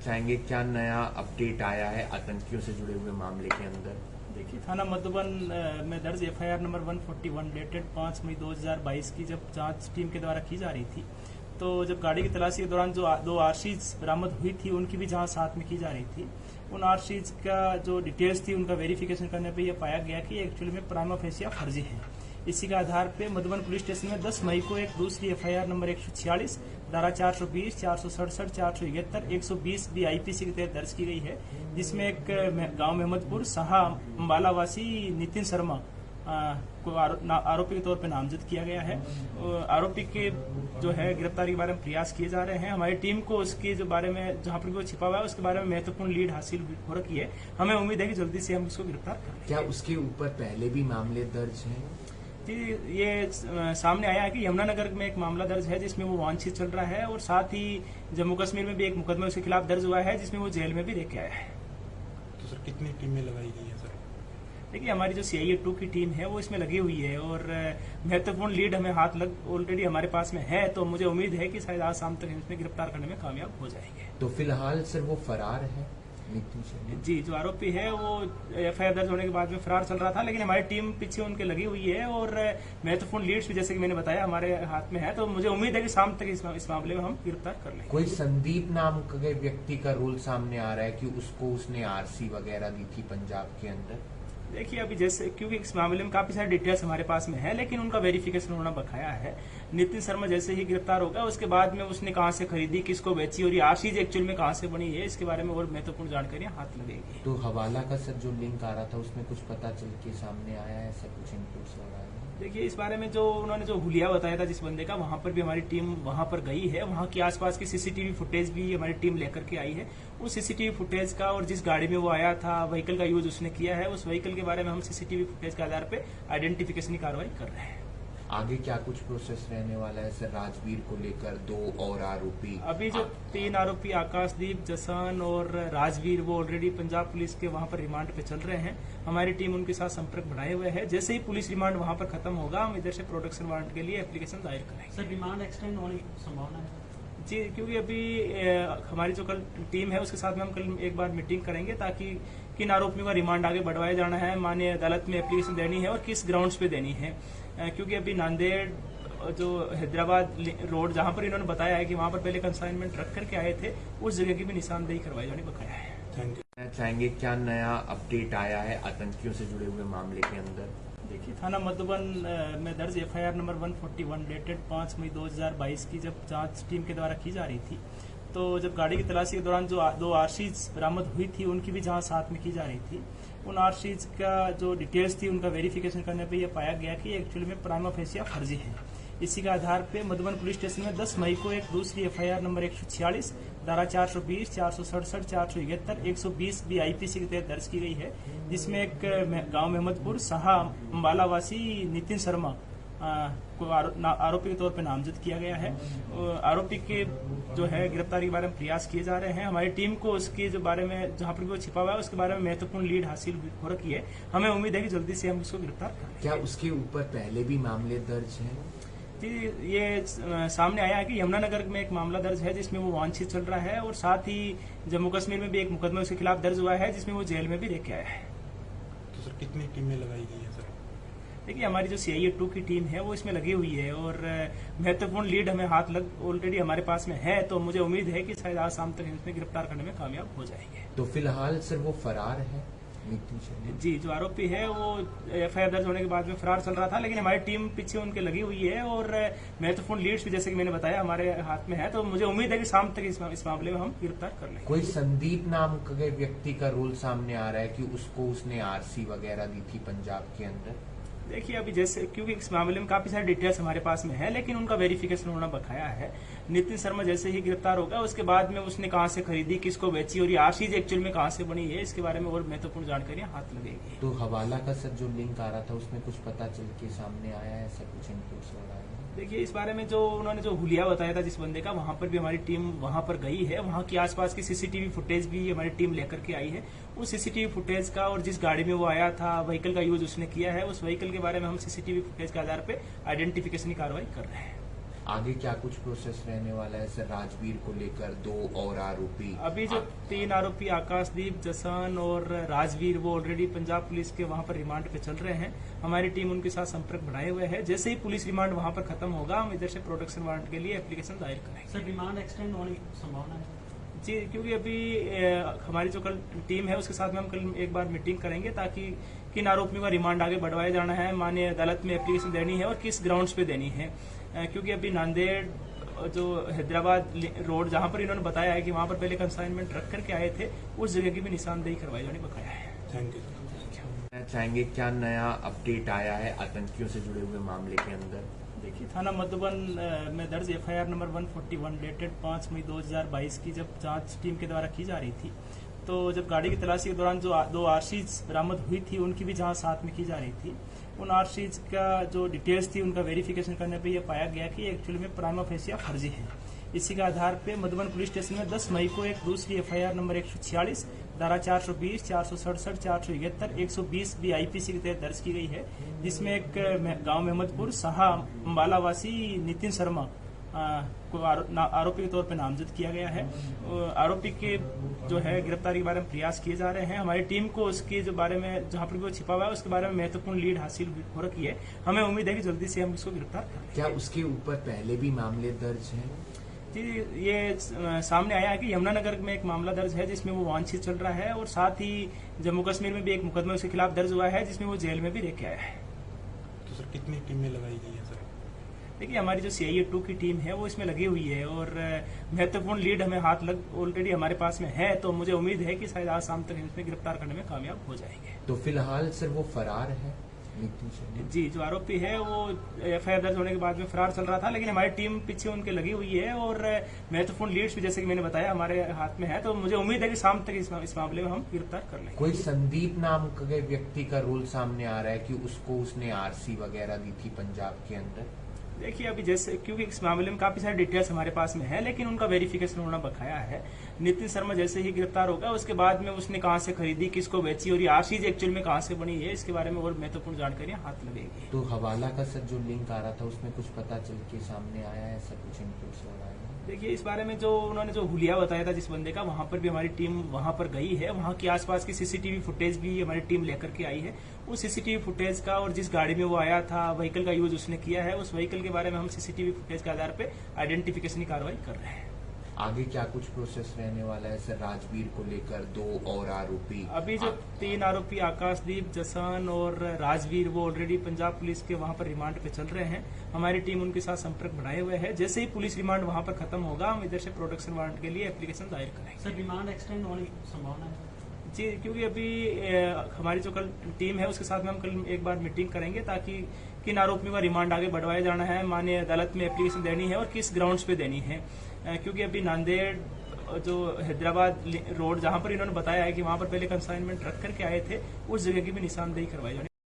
चाहेंगे क्या नया अपडेट आया है आतंकियों से जुड़े हुए मामले के अंदर? देखिए, थाना मधुबन में दर्ज एफआईआर नंबर 141 डेटेड 5 मई 2022 की जब जांच टीम के द्वारा की जा रही थी, तो जब गाड़ी की तलाशी के दौरान जो दो आरसीज बरामद हुई थी, उनकी भी जांच साथ में की जा रही थी। उन आरसीज का जो डिटेल्स थी, उनका वेरिफिकेशन करने पे यह पाया गया कि एक्चुअली में प्राइमा फेसिया फर्जी है। इसी के आधार पे मधुबन पुलिस स्टेशन में 10 मई को एक दूसरी एफआईआर नंबर 146 धारा 420, 467, 471, 120 भी आईपीसी के तहत दर्ज की गई है, जिसमें एक गांव मेहमदपुर साहा अम्बालावासी नितिन शर्मा को आरोपी के तौर पर नामजद किया गया है। आरोपी के जो है गिरफ्तारी के बारे में प्रयास किए जा रहे हैं। हमारी टीम को उसके जो बारे में जहां पर वो छिपा हुआ है उसके बारे में महत्वपूर्ण लीड हासिल हो रखी है। हमें उम्मीद है कि जल्दी से हम इसको गिरफ्तार करें। क्या उसके ऊपर पहले भी मामले दर्ज हैं? जी, ये सामने आया है कि यमुनानगर में एक मामला दर्ज है जिसमें वो वांछित चल रहा है, और साथ ही जम्मू कश्मीर में भी एक मुकदमा उसके खिलाफ दर्ज हुआ है जिसमें वो जेल में भी रह के आया है। तो सर कितनी टीमें लगाई गई हैं सर? देखिए, हमारी जो सीआईए 2 की टीम है वो इसमें लगी हुई है, और महत्वपूर्ण लीड हमें हाथ लग ऑलरेडी हमारे पास में है, तो मुझे उम्मीद है कि शायद आज शाम तक इसमें गिरफ्तार करने में कामयाब हो जाएंगे। तो फिलहाल सर वो फरार है नितिन शर्मा? जी, जो आरोपी है वो एफआईआर दर्ज होने के बाद में फरार चल रहा था, लेकिन हमारी टीम पीछे उनके लगी हुई है, और महत्वपूर्ण लीड्स भी जैसे कि मैंने बताया हमारे हाथ में है, तो मुझे उम्मीद है कि शाम तक इस मामले में हम गिरफ्तार कर लेंगे। कोई संदीप नाम के व्यक्ति का रोल सामने आ रहा है कि उसने आरसी वगैरह दी थी पंजाब के अंदर? देखिए, अभी जैसे क्योंकि इस मामले में काफी सारे डिटेल्स हमारे पास में है, लेकिन उनका वेरिफिकेशन होना बकाया है। नितिन शर्मा जैसे ही गिरफ्तार होगा उसके बाद में उसने कहां से खरीदी, किसको बेची, और ये आशीष एक्चुअल में कहां से बनी है, इसके बारे में और महत्वपूर्ण जानकारियां हाथ लगेगी। तो हवाला का सर जो लिंक आ रहा था उसमें कुछ पता चल के सामने आया है, ऐसा कुछ इनपुट्स वगैरह? देखिए, इस बारे में जो उन्होंने जो हुलिया बताया था जिस बंदे का, वहां पर भी हमारी टीम वहां पर गई है। वहां की आसपास की सीसीटीवी फुटेज भी हमारी टीम लेकर के आई है। उस सीसीटीवी फुटेज का और जिस गाड़ी में वो आया था, व्हीकल का यूज उसने किया है, उस व्हीकल के बारे में हम सीसीटीवी फुटेज के आधार पर आइडेंटिफिकेशन की कार्रवाई कर रहे हैं। आगे क्या कुछ प्रोसेस रहने वाला है सर? राजवीर को लेकर 2 और आरोपी, अभी जो 3 आरोपी आकाशदीप, जसन और राजवीर, वो ऑलरेडी पंजाब पुलिस के वहां पर रिमांड पे चल रहे हैं। हमारी टीम उनके साथ संपर्क बढ़ाए हुए है। जैसे ही पुलिस रिमांड वहां पर खत्म होगा, हम इधर से प्रोडक्शन वारंट के लिए एप्लीकेशन दायर करेंगे। सर, रिमांड एक्सटेंड होने की संभावना है? जी, क्योंकि अभी हमारी जो कल टीम है उसके साथ में हम कल एक बार मीटिंग करेंगे, ताकि किन आरोपियों का रिमांड आगे बढ़वाया जाना है, माननीय अदालत में एप्लीकेशन देनी है और किस ग्राउंड्स पे देनी है। क्योंकि अभी नांदेड़ जो हैदराबाद रोड जहां पर इन्होंने बताया है कि वहां पर पहले कंसाइनमेंट रख करके आए थे, उस जगह की भी निशानदेही करवाई जानी बकाया है। Thank you. चाहेंगे क्या नया अपडेट आया है आतंकियों से जुड़े हुए मामले के अंदर? देखिए, थाना मधुबन में दर्ज एफआईआर नंबर 141 डेटेड 5 मई 2022 की जब जांच टीम के द्वारा की जा रही थी, तो जब गाड़ी की तलाशी के दौरान जो दो आरसीज बरामद हुई थी, उनकी भी जांच साथ में की जा रही थी। उन आरसीज का जो डिटेल्स थी, उनका वेरिफिकेशन करने पे यह पाया गया कि एक्चुअली में प्राइमा फेसिया फर्जी है। इसी के आधार पे मधुबन पुलिस स्टेशन में 10 मई को एक दूसरी एफआईआर नंबर 146 धारा 420, 467, 471, 120 भी आईपीसी के तहत दर्ज की गई है, जिसमें एक गांव मेहमदपुर साहा अम्बालावासी नितिन शर्मा को आरोपी के तौर पर नामजद किया गया है। आरोपी के जो है गिरफ्तारी के बारे में प्रयास किए जा रहे हैं। हमारी टीम को उसके जो बारे में जहां पर वो छिपा हुआ है उसके बारे में महत्वपूर्ण लीड हासिल हो रखी है। हमें उम्मीद है कि जल्दी से हम इसको गिरफ्तार करें। क्या उसके ऊपर पहले भी मामले दर्ज हैं? जी, ये सामने आया है कि यमुनानगर में एक मामला दर्ज है जिसमें वो वांछित चल रहा है, और साथ ही जम्मू कश्मीर में भी एक मुकदमा उसके खिलाफ दर्ज हुआ है जिसमें वो जेल में भी रह के आया है। तो सर कितनी टीमें लगाई गई हैं सर? देखिए, हमारी जो सीआईए 2 की टीम है वो इसमें लगी हुई है, और महत्वपूर्ण लीड हमें हाथ लग ऑलरेडी हमारे पास में है, तो मुझे उम्मीद है कि शायद आज शाम तक इसमें गिरफ्तार करने में कामयाब हो जाएंगे। तो फिलहाल सर वो फरार है नितिन शर्मा? जी, जो आरोपी है वो एफआईआर दर्ज होने के बाद में फरार चल रहा था, लेकिन हमारी टीम पीछे उनके लगी हुई है, और महत्वपूर्ण लीड्स भी जैसे कि मैंने बताया हमारे हाथ में है, तो मुझे उम्मीद है कि शाम तक इस मामले में हम गिरफ्तार कर लेंगे। कोई संदीप नाम के व्यक्ति का रोल सामने आ रहा है कि उसने आरसी वगैरह दी थी पंजाब के अंदर? देखिए, अभी जैसे क्योंकि इस मामले में काफी सारे डिटेल्स हमारे पास में है, लेकिन उनका वेरिफिकेशन होना बकाया है। नितिन शर्मा जैसे ही गिरफ्तार होगा उसके बाद में उसने कहां से खरीदी, किसको बेची, और ये आशीष एक्चुअल में कहां से बनी है, इसके बारे में और महत्वपूर्ण जानकारियां हाथ लगेगी। तो हवाला का सर जो लिंक आ रहा था उसमें कुछ पता चल के सामने आया है, ऐसा कुछ इनपुट्स वगैरह? देखिए, इस बारे में जो उन्होंने जो हुलिया बताया था जिस बंदे का, वहां पर भी हमारी टीम वहां पर गई है। वहां की आसपास की सीसीटीवी फुटेज भी हमारी टीम लेकर के आई है। उस सीसीटीवी फुटेज का और जिस गाड़ी में वो आया था, व्हीकल का यूज उसने किया है, उस व्हीकल के बारे में हम सीसीटीवी फुटेज के आधार पर आइडेंटिफिकेशन की कार्रवाई कर रहे हैं। आगे क्या कुछ प्रोसेस रहने वाला है सर? राजवीर को लेकर 2 और आरोपी अभी जो 3 आरोपी आकाशदीप, जसन और राजवीर वो ऑलरेडी पंजाब पुलिस के वहां पर रिमांड पे चल रहे हैं। हमारी टीम उनके साथ संपर्क बढ़ाए हुए है। जैसे ही पुलिस रिमांड वहां पर खत्म होगा हम इधर से प्रोटेक्शन वारंट के लिए एप्लीकेशन दायर करेंगे। सर डिमांड एक्सटेंड होने की संभावना है? जी, क्योंकि अभी हमारी जो कल टीम है उसके साथ में हम कल एक बार मीटिंग करेंगे ताकि किन आरोपियों का रिमांड आगे बढ़वाया जाना है, माननीय अदालत में एप्लीकेशन देनी है और किस ग्राउंड्स पे देनी है। क्योंकि अभी नांदेड़ जो हैदराबाद रोड जहां पर इन्होंने बताया है कि वहां पर पहले कंसाइनमेंट रख करके आए थे, उस जगह की भी निशानदेही करवाई जाने बकाया है। Thank you. चाहेंगे क्या नया अपडेट आया है आतंकियों से जुड़े हुए मामले के अंदर? देखिए, थाना मधुबन में दर्ज एफआईआर नंबर 141 डेटेड 5 मई 2022 की जब जांच टीम के द्वारा की जा रही थी, तो जब गाड़ी की तलाशी के दौरान जो 2 आरसीज बरामद हुई थी उनकी भी जांच साथ में की जा रही थी। उन आरसीज का जो डिटेल्स थी उनका वेरिफिकेशन करने पे ये पाया गया कि एक्चुअली में प्राइमा फेसिया फर्जी है। इसी के आधार पे मधुबन पुलिस स्टेशन में 10 मई को एक दूसरी एफआईआर नंबर 146 धारा 420, 467, 471, 120 भी आईपीसी के तहत दर्ज की गई है, जिसमें एक गांव मेहमदपुर साहा अम्बालावासी नितिन शर्मा को आरोपी के तौर पर नामजद किया गया है। आरोपी के जो है गिरफ्तारी के बारे में प्रयास किए जा रहे हैं। हमारी टीम को उसके जो बारे में जहां पर भी वो छिपा हुआ है उसके बारे में महत्वपूर्ण लीड हासिल हो रखी है। हमें उम्मीद है कि जल्दी से हम इसको गिरफ्तार करें। क्या उसके ऊपर पहले भी मामले दर्ज हैं? जी, ये सामने आया है कि यमुनानगर में एक मामला दर्ज है जिसमें वो वांछित चल रहा है, और साथ ही जम्मू कश्मीर में भी एक मुकदमा उसके खिलाफ दर्ज हुआ है जिसमें वो जेल में भी रह के आया है। तो सर कितनी टीमें लगाई गई हैं सर? देखिए, हमारी जो CIA 2 की टीम है वो इसमें लगी हुई है और महत्वपूर्ण लीड हमें हाथ लग ऑलरेडी हमारे पास में है, तो मुझे उम्मीद है कि शायद आज शाम तक इसमें गिरफ्तार करने में कामयाब हो जाएंगे। तो फिलहाल सर वो फरार है नितिन शर्मा? जी, जो आरोपी है वो एफआईआर दर्ज होने के बाद में फरार चल रहा था, लेकिन हमारी टीम पीछे उनके लगी हुई है और महत्वपूर्ण लीड्स भी जैसे कि मैंने बताया हमारे हाथ में है, तो मुझे उम्मीद है कि शाम तक इस मामले में हम गिरफ्तार कर लेंगे। कोई संदीप नाम के व्यक्ति का रोल सामने आ रहा है कि उसको उसने आरसी वगैरह दी थी पंजाब के अंदर? देखिए, अभी जैसे क्योंकि इस मामले में काफी सारी डिटेल्स हमारे पास में है, लेकिन उनका वेरिफिकेशन होना बकाया है। नितिन शर्मा जैसे ही गिरफ्तार होगा उसके बाद में उसने कहां से खरीदी, किसको बेची और ये आरसीज एक्चुअल में कहां से बनी है, इसके बारे में और महत्वपूर्ण जानकारियां हाथ लगेगी। तो हवाला का सर जो लिंक आ रहा था उसमें कुछ पता चल के सामने आया है? ऐसा कुछ इनपुट्स हो रहा है? देखिए, इस बारे में जो उन्होंने जो हुलिया बताया था जिस बंदे का, वहां पर भी हमारी टीम वहां पर गई है। वहां के आसपास की सीसीटीवी फुटेज भी हमारी टीम लेकर के आई है। उस सीसीटीवी फुटेज का और जिस गाड़ी में वो आया था, व्हीकल का यूज उसने किया है, उस व्हीकल के बारे में हम सीसीटीवी फुटेज के आधार पर आइडेंटिफिकेशन की कार्रवाई कर रहे हैं। आगे क्या कुछ प्रोसेस रहने वाला है सर? राजवीर को लेकर 2 और आरोपी अभी जो 3 आरोपी आकाशदीप, जसन और राजवीर वो ऑलरेडी पंजाब पुलिस के वहां पर रिमांड पे चल रहे हैं। हमारी टीम उनके साथ संपर्क बढ़ाए हुए है। जैसे ही पुलिस रिमांड वहां पर खत्म होगा हम इधर से प्रोटेक्शन वारंट के लिए एप्लीकेशन दायर करेंगे। सर डिमांड एक्सटेंड होने की संभावना है? जी, क्योंकि अभी हमारी जो कल टीम है उसके साथ में हम कल एक बार मीटिंग करेंगे ताकि किन आरोपियों का रिमांड आगे बढ़वाया जाना है, माननीय अदालत में एप्लीकेशन देनी है और किस ग्राउंड्स पे देनी है। क्योंकि अभी नांदेड़ जो हैदराबाद रोड जहां पर इन्होंने बताया है कि वहां पर पहले कंसाइनमेंट रख करके आए थे, उस जगह की भी निशानदेही करवाई जानी